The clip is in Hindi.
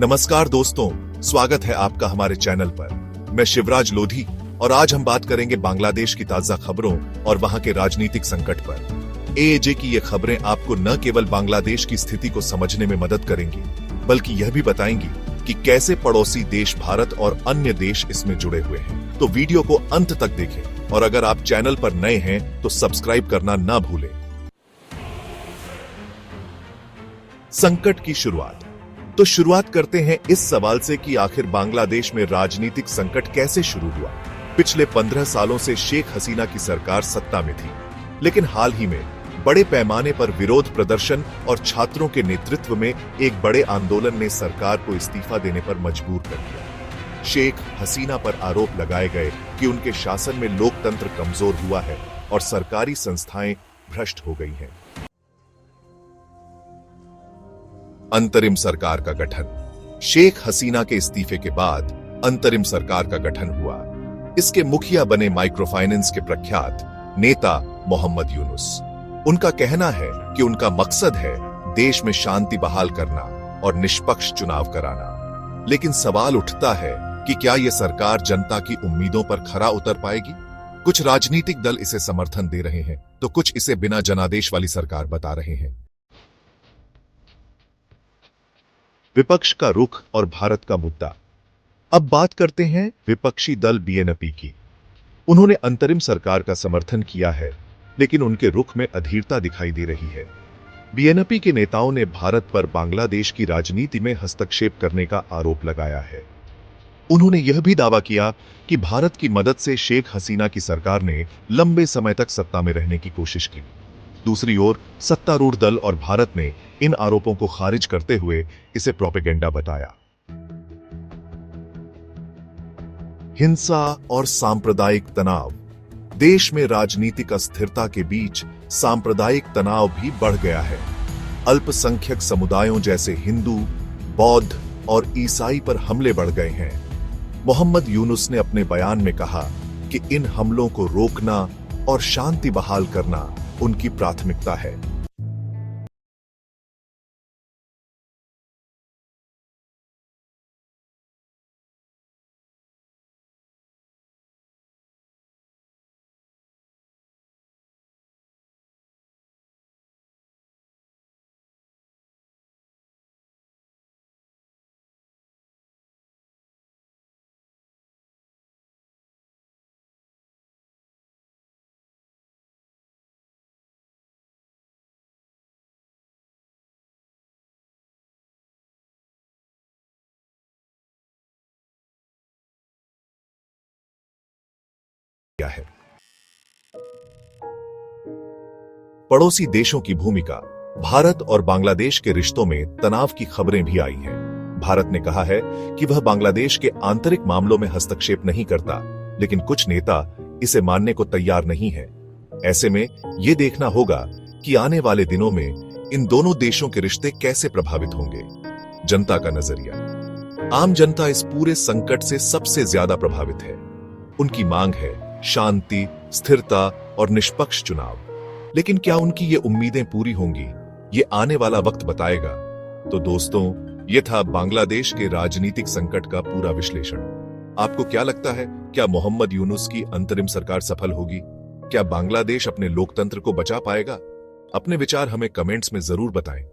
नमस्कार दोस्तों, स्वागत है आपका हमारे चैनल पर। मैं शिवराज लोधी और आज हम बात करेंगे बांग्लादेश की ताजा खबरों और वहां के राजनीतिक संकट पर। एएजे की ये खबरें आपको न केवल बांग्लादेश की स्थिति को समझने में मदद करेंगी, बल्कि यह भी बताएंगी कि कैसे पड़ोसी देश भारत और अन्य देश इसमें जुड़े हुए हैं। तो वीडियो को अंत तक देखें और अगर आप चैनल पर नए हैं तो सब्सक्राइब करना ना भूलें। संकट की शुरुआत। तो शुरुआत करते हैं इस सवाल से कि आखिर बांग्लादेश में राजनीतिक संकट कैसे शुरू हुआ। पिछले 15 सालों से शेख हसीना की सरकार सत्ता में थी, लेकिन हाल ही में बड़े पैमाने पर विरोध प्रदर्शन और छात्रों के नेतृत्व में एक बड़े आंदोलन ने सरकार को इस्तीफा देने पर मजबूर कर दिया। शेख हसीना पर आरोप लगाए गए कि उनके शासन में लोकतंत्र कमजोर हुआ है और सरकारी संस्थाएं भ्रष्ट हो गई हैं। अंतरिम सरकार का गठन। शेख हसीना के इस्तीफे के बाद अंतरिम सरकार का गठन हुआ। इसके मुखिया बने माइक्रोफाइनेंस के प्रख्यात नेता मोहम्मद यूनुस। उनका कहना है कि उनका मकसद है देश में शांति बहाल करना और निष्पक्ष चुनाव कराना। लेकिन सवाल उठता है कि क्या यह सरकार जनता की उम्मीदों पर खरा उतर पाएगी? कुछ राजनीतिक दल इसे समर्थन दे रहे हैं तो कुछ इसे बिना जनादेश वाली सरकार बता रहे हैं। विपक्ष का रुख और भारत का मुद्दा। अब बात करते हैं विपक्षी दल बीएनपी की। उन्होंने अंतरिम सरकार का समर्थन किया है, लेकिन उनके रुख में अधीरता दिखाई दे रही है। बीएनपी के नेताओं ने भारत पर बांग्लादेश की राजनीति में हस्तक्षेप करने का आरोप लगाया है। उन्होंने यह भी दावा किया कि भारत की मदद से शेख हसीना की सरकार ने लंबे समय तक सत्ता में रहने की कोशिश की। दूसरी ओर सत्तारूढ़ दल और भारत ने इन आरोपों को खारिज करते हुए इसे प्रोपेगेंडा बताया। हिंसा और सांप्रदायिक तनाव। देश में राजनीतिक अस्थिरता के बीच सांप्रदायिक तनाव भी बढ़ गया है। अल्पसंख्यक समुदायों जैसे हिंदू, बौद्ध और ईसाई पर हमले बढ़ गए हैं। मोहम्मद यूनुस ने अपने बयान में कहा कि इन हमलों को रोकना और शांति बहाल करना उनकी प्राथमिकता है। क्या है पड़ोसी देशों की भूमिका। भारत और बांग्लादेश के रिश्तों में तनाव की खबरें भी आई हैं। भारत ने कहा है कि वह बांग्लादेश के आंतरिक मामलों में हस्तक्षेप नहीं करता, लेकिन कुछ नेता इसे मानने को तैयार नहीं है। ऐसे में यह देखना होगा कि आने वाले दिनों में इन दोनों देशों के रिश्ते कैसे प्रभावित होंगे। जनता का नजरिया। आम जनता इस पूरे संकट से सबसे ज्यादा प्रभावित है। उनकी मांग है शांति, स्थिरता और निष्पक्ष चुनाव। लेकिन क्या उनकी ये उम्मीदें पूरी होंगी, ये आने वाला वक्त बताएगा। तो दोस्तों, ये था बांग्लादेश के राजनीतिक संकट का पूरा विश्लेषण। आपको क्या लगता है, क्या मोहम्मद यूनुस की अंतरिम सरकार सफल होगी? क्या बांग्लादेश अपने लोकतंत्र को बचा पाएगा? अपने विचार हमें कमेंट्स में जरूर बताएं।